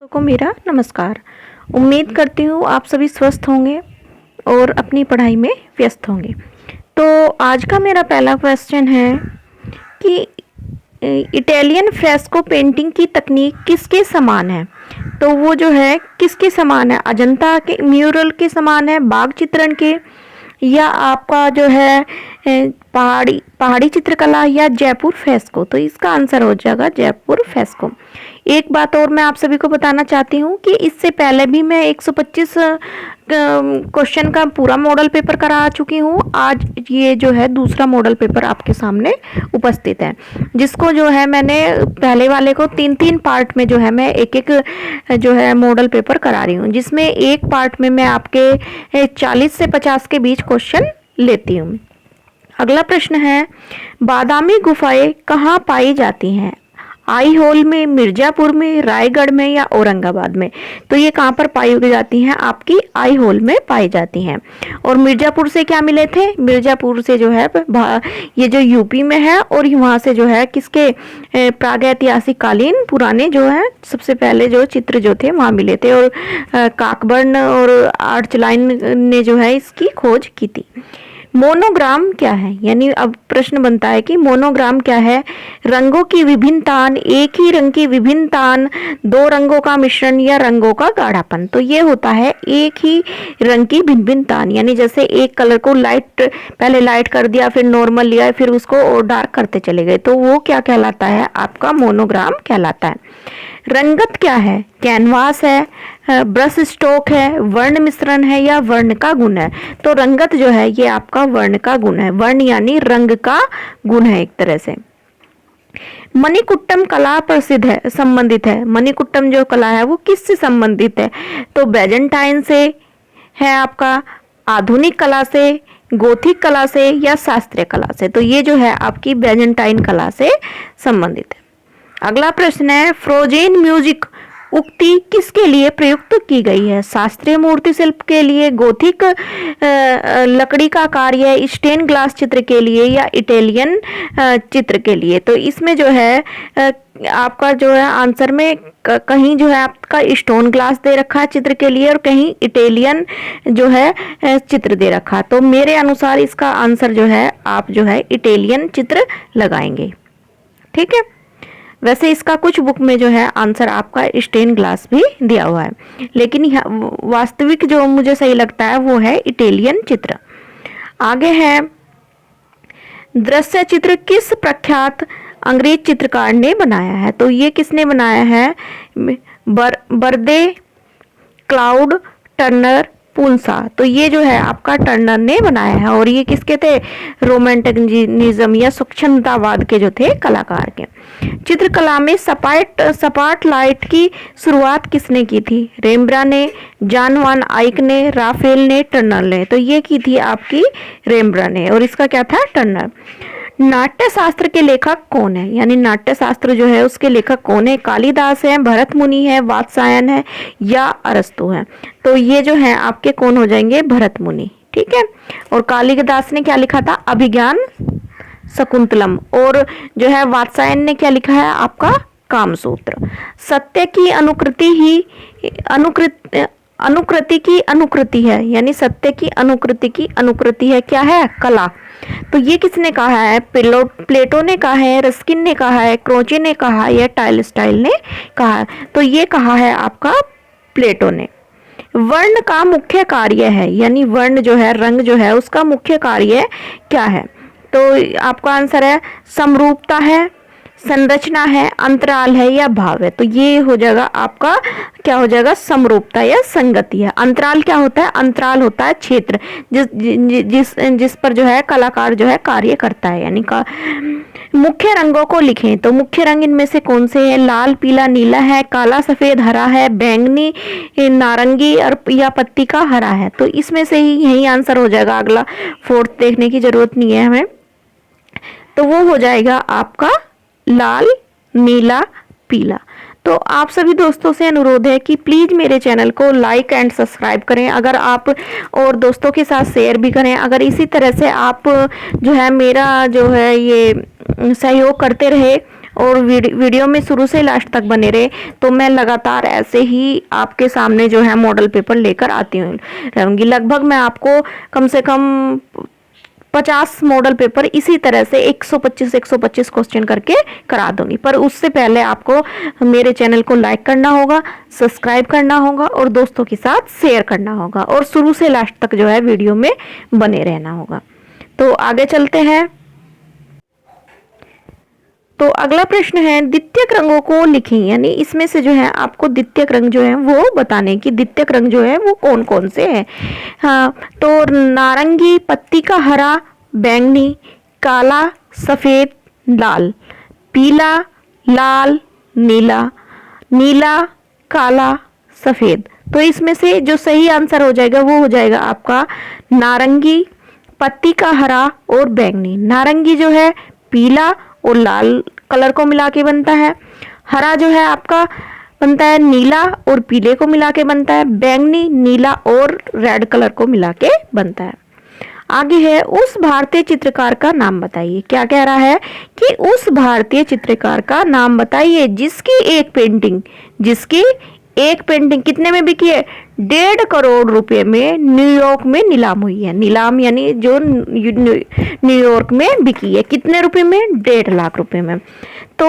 को मेरा नमस्कार। उम्मीद करती हूँ आप सभी स्वस्थ होंगे और अपनी पढ़ाई में व्यस्त होंगे। तो आज का मेरा पहला क्वेश्चन है कि इटालियन फ्रेस्को पेंटिंग की तकनीक किसके समान है। तो वो जो है किसके समान है, अजंता के म्यूरल के समान है, बाग चित्रण के, या आपका जो है पहाड़ी पहाड़ी चित्रकला, या जयपुर फ्रेस्को। तो इसका आंसर हो जाएगा जयपुर फ्रेस्को। एक बात और मैं आप सभी को बताना चाहती हूँ कि इससे पहले भी मैं 125 क्वेश्चन का पूरा मॉडल पेपर करा चुकी हूँ। आज ये जो है दूसरा मॉडल पेपर आपके सामने उपस्थित है, जिसको जो है मैंने पहले वाले को 3-3 पार्ट में जो है मैं एक जो है मॉडल पेपर करा रही हूँ, जिसमें एक पार्ट में मैं आपके 40 से 50 के बीच क्वेश्चन लेती हूँ। अगला प्रश्न है, बादामी गुफाएं कहाँ पाई जाती हैं? आई होल में, मिर्जापुर में, रायगढ़ में, या औरंगाबाद में। तो ये कहाँ पर पाई जाती हैं? आपकी आई होल में पाई जाती हैं। और मिर्जापुर से क्या मिले थे? मिर्जापुर से जो है ये जो यूपी में है, और वहाँ से जो है किसके प्रागैतिहासिक कालीन पुराने जो है सबसे पहले जो चित्र जो थे वहाँ मिले थे, और काकबर्न और आर्चलाइन ने जो है इसकी खोज की थी। मोनोग्राम क्या है? यानी अब प्रश्न बनता है कि मोनोग्राम क्या है? रंगों की विभिन्नतान, एक ही रंग की विभिन्नतान, दो रंगों का मिश्रण, या रंगों का गाढ़ापन। तो ये होता है एक ही रंग की भिन्न-भिन्नतान, यानी जैसे एक कलर को पहले लाइट कर दिया, फिर नॉर्मल लिया, फिर उसको और डार्क करते चले गए, तो वो क्या कहलाता है? आपका मोनोग्राम कहलाता है। रंगत क्या है? कैनवास है, ब्रश स्ट्रोक है, वर्ण मिश्रण है, या वर्ण का गुण है। तो रंगत जो है ये आपका वर्ण का गुण है। वर्ण यानी रंग का गुण है एक तरह से। मणिकुट्टम कला प्रसिद्ध है, संबंधित है। मणिकुट्टम जो कला है वो किससे संबंधित है? तो बैजेंटाइन से है, आपका आधुनिक कला से, गोथिक कला से, या शास्त्रीय कला से। तो ये जो है आपकी बैजेंटाइन कला से संबंधित है। अगला प्रश्न है, फ्रोजेन म्यूजिक उक्ति किसके लिए प्रयुक्त की गई है? शास्त्रीय मूर्ति शिल्प के लिए, गोथिक लकड़ी का कार्य, स्टेन ग्लास चित्र के लिए, या इटालियन चित्र के लिए। तो इसमें जो है आपका जो है आंसर में कहीं जो है आपका स्टोन ग्लास दे रखा है चित्र के लिए, और कहीं इटालियन जो है चित्र दे रखा। तो मेरे अनुसार इसका आंसर जो है आप जो है इटालियन चित्र लगाएंगे। ठीक है, वैसे इसका कुछ बुक में जो है आंसर आपका स्टेन ग्लास भी दिया हुआ है, लेकिन वास्तविक जो मुझे सही लगता है वो है इटालियन चित्र। आगे है, दृश्य चित्र किस प्रख्यात अंग्रेज चित्रकार ने बनाया है? तो ये किसने बनाया है? Birthday, cloud, Turner, पुंसा। तो ये जो है आपका टर्नर ने बनाया है, और ये किसके थे? रोमांटिनिज्म या सूक्ष्मतावाद के जो थे कलाकार के। चित्रकला में सपाट लाइट की शुरुआत किसने की थी? रेम्ब्रांड ने, जॉन वान आइक ने, राफेल ने, टर्नर ने। तो ये की थी आपकी रेम्ब्रांड ने, और इसका क्या था? टर्नर। नाट्य शास्त्र के लेखक कौन है? यानी नाट्य शास्त्र जो है उसके लेखक कौन है? कालिदास है, भरत मुनि है, वात्स्यायन है, या अरस्तु है। तो ये जो है आपके कौन हो जाएंगे? भरत मुनि। ठीक है, और कालिदास ने क्या लिखा था? अभिज्ञान शकुंतलम। और जो है वात्स्यायन ने क्या लिखा है? आपका कामसूत्र। सत्य की अनुकृति ही अनुकृति की अनुकृति है, यानी सत्य की अनुकृति है क्या है? कला। तो ये किसने कहा है? प्लेटो ने कहा है, रस्किन ने कहा है, क्रोचे ने कहा है, या टाइलस्टाइल ने कहा है? तो ये कहा है आपका प्लेटो ने। वर्ण का मुख्य कार्य है, यानी वर्ण जो है, रंग जो है, उसका मुख्य कार्य क्या है? तो आपका आंसर है समरूपता है, संरचना है, अंतराल है, या भाव है। तो ये हो जाएगा आपका क्या हो जाएगा? समरूपता या संगति है। अंतराल क्या होता है? अंतराल होता है क्षेत्र जिस पर जो है कलाकार जो है कार्य करता है, यानी का। मुख्य रंगों को लिखें। तो मुख्य रंग इनमें से कौन से हैं? लाल, पीला, नीला है, काला, सफेद, हरा है, बैंगनी, नारंगी, और या पत्ती का हरा है। तो इसमें से ही यही आंसर हो जाएगा। अगला फोर्थ देखने की जरूरत नहीं है हमें। तो वो हो जाएगा आपका लाल, नीला, पीला। तो आप सभी दोस्तों से अनुरोध है कि प्लीज़ मेरे चैनल को लाइक एंड सब्सक्राइब करें, अगर आप और दोस्तों के साथ शेयर भी करें। अगर इसी तरह से आप जो है मेरा जो है ये सहयोग करते रहे और वीडियो में शुरू से लास्ट तक बने रहे तो मैं लगातार ऐसे ही आपके सामने जो है मॉडल पेपर लेकर आती रहूँगी। लगभग मैं आपको कम से कम 50 मॉडल पेपर इसी तरह से 125 क्वेश्चन करके करा दूंगी। पर उससे पहले आपको मेरे चैनल को लाइक करना होगा, सब्सक्राइब करना होगा और दोस्तों के साथ शेयर करना होगा और शुरू से लास्ट तक जो है वीडियो में बने रहना होगा। तो आगे चलते हैं। तो अगला प्रश्न है द्वितीयक रंगों को लिखें, यानी इसमें से जो है आपको द्वितीयक रंग जो है वो बताने की द्वितीयक रंग जो है वो कौन कौन से हैं। हाँ, तो नारंगी, पत्ती का हरा, बैंगनी, काला, सफेद, लाल, पीला, लाल, नीला, नीला, काला, सफेद। तो इसमें से जो सही आंसर हो जाएगा वो हो जाएगा आपका नारंगी, पत्ती का हरा और बैंगनी। नारंगी जो है पीला और लाल कलर को मिला के बनता है। हरा जो है आपका बनता है नीला और पीले को मिला के बनता है। बैंगनी नीला और रेड कलर को मिला के बनता है। आगे है उस भारतीय चित्रकार का नाम बताइए। क्या कह रहा है कि उस भारतीय चित्रकार का नाम बताइए जिसकी एक पेंटिंग कितने में बिकी है? 1.5 करोड़ रुपए में न्यूयॉर्क में नीलाम हुई है। नीलाम यानी जो न्यूयॉर्क में बिकी है। कितने रुपए में? 1.5 लाख रुपए में। तो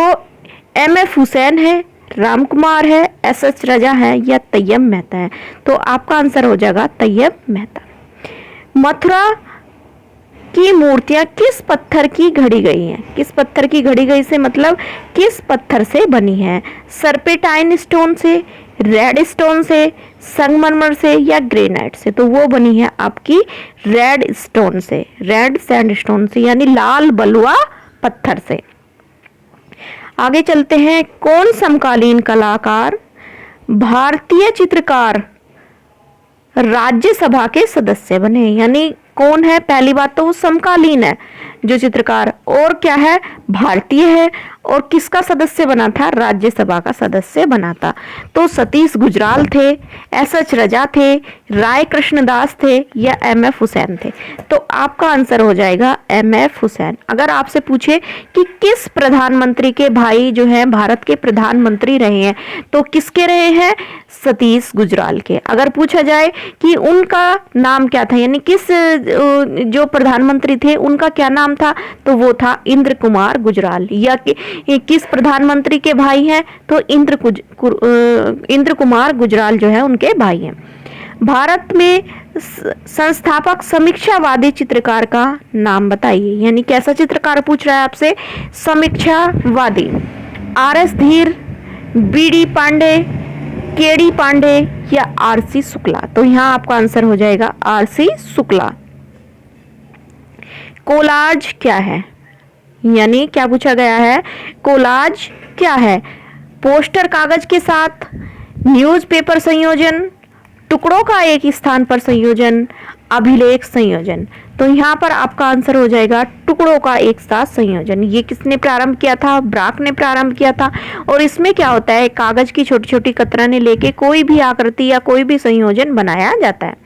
MF हुसैन है, राम कुमार है, SS रजा है या तैयब मेहता है? तो आपका आंसर हो जाएगा तैयब मेहता। मथुरा की मूर्तियां किस पत्थर की घड़ी गई हैं? किस पत्थर की घड़ी गई से मतलब किस पत्थर से बनी है? सर्पेंटाइन स्टोन से, रेड स्टोन से, संगमरमर से या ग्रेनाइट से? तो वो बनी है आपकी रेड स्टोन से, रेड सैंडस्टोन से यानी लाल बलुआ पत्थर से। आगे चलते हैं। कौन समकालीन कलाकार भारतीय चित्रकार राज्यसभा के सदस्य बने? यानी कौन है? पहली बात तो वो समकालीन है जो चित्रकार, और क्या है? भारतीय है। और किसका सदस्य बना था? राज्यसभा का सदस्य बना था। तो सतीश गुजराल थे, SS रजा थे, राय कृष्णदास थे या MF हुसैन थे? तो आपका आंसर हो जाएगा MF हुसैन। अगर आपसे पूछे कि किस प्रधानमंत्री के भाई जो है भारत के प्रधानमंत्री रहे हैं तो किसके रहे हैं? सतीश गुजराल के। अगर पूछा जाए कि उनका नाम क्या था, यानी किस जो प्रधानमंत्री थे उनका क्या नाम था, तो वो था इंद्र कुमार गुजराल। या किस प्रधानमंत्री के भाई हैं? तो इंद्र कुमार गुजराल जो है उनके भाई हैं। भारत में संस्थापक समीक्षावादी चित्रकार का नाम बताइए। यानी कैसा चित्रकार पूछ रहा है आपसे? समीक्षावादी। RS धीर, BD पांडे, KD पांडे या RC शुक्ला? तो यहाँ आपका आंसर हो जाएगा RC शुक्ला। कोलाज क्या है? यानी क्या पूछा गया है? कोलाज क्या है? पोस्टर कागज के साथ, न्यूज़पेपर संयोजन, टुकड़ों का एक स्थान पर संयोजन, अभिलेख संयोजन? तो यहाँ पर आपका आंसर हो जाएगा टुकड़ों का एक साथ संयोजन। ये किसने प्रारंभ किया था? ब्राक ने प्रारंभ किया था। और इसमें क्या होता है? कागज की छोटी छोटी कतरनें लेके कोई भी आकृति या कोई भी संयोजन बनाया जाता है।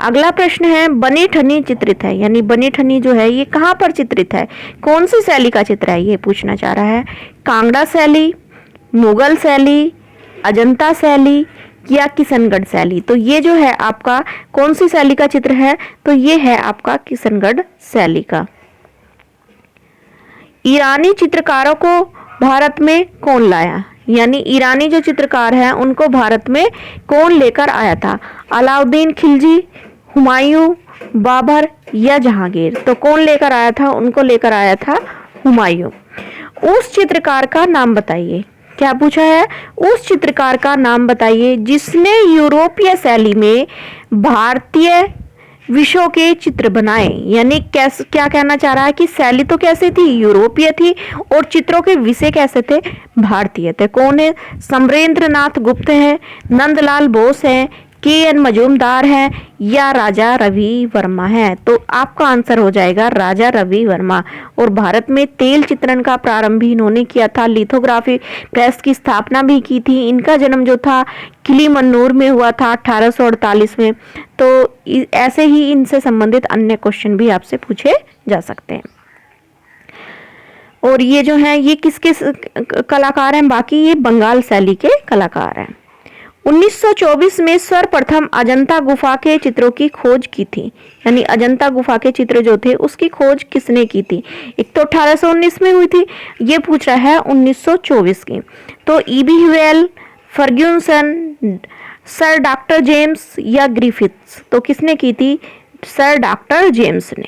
अगला प्रश्न है बनी ठनी चित्रित है। यानी बनी ठनी जो है ये कहाँ पर चित्रित है? कौन सी शैली का चित्र है ये पूछना चाह रहा है। कांगड़ा शैली, मुगल शैली, अजंता शैली या किशनगढ़ शैली? तो ये जो है आपका कौन सी शैली का चित्र है? तो ये है आपका किशनगढ़ शैली का। ईरानी चित्रकारों को भारत में कौन लाया? यानी ईरानी जो चित्रकार हैं उनको भारत में कौन लेकर आया था? अलाउद्दीन खिलजी, हुमायूं, बाबर या जहांगीर? तो कौन लेकर आया था? उनको लेकर आया था हुमायूं। उस चित्रकार का नाम बताइए। क्या पूछा है? उस चित्रकार का नाम बताइए जिसने यूरोपीय शैली में भारतीय विषयों के चित्र बनाए। यानी कैसे, क्या कहना चाह रहा है कि शैली तो कैसे थी? यूरोपीय थी और चित्रों के विषय कैसे थे? भारतीय थे। कौन है? समरेंद्र नाथ गुप्त है, नंदलाल बोस है, KN मजूमदार है या राजा रवि वर्मा है? तो आपका आंसर हो जाएगा राजा रवि वर्मा। और भारत में तेल चित्रण का प्रारंभ भी इन्होंने किया था। लिथोग्राफी प्रेस की स्थापना भी की थी। इनका जन्म जो था किलीमन्नूर में हुआ था 1848 में। तो ऐसे ही इनसे संबंधित अन्य क्वेश्चन भी आपसे पूछे जा सकते हैं। और ये जो हैं ये किसके कलाकार हैं, बाकी ये बंगाल शैली के कलाकार हैं। 1924 में सर्वप्रथम अजंता गुफा के चित्रों की खोज की थी, यानी अजंता गुफा के चित्र जो थे उसकी खोज किसने की थी। एक तो 1819 में हुई थी, ये पूछ रहा है 1924 की। तो E B Whale, Ferguson, sir doctor James या ग्रिफिथ्स। तो किसने की थी, सर डॉक्टर जेम्स ने।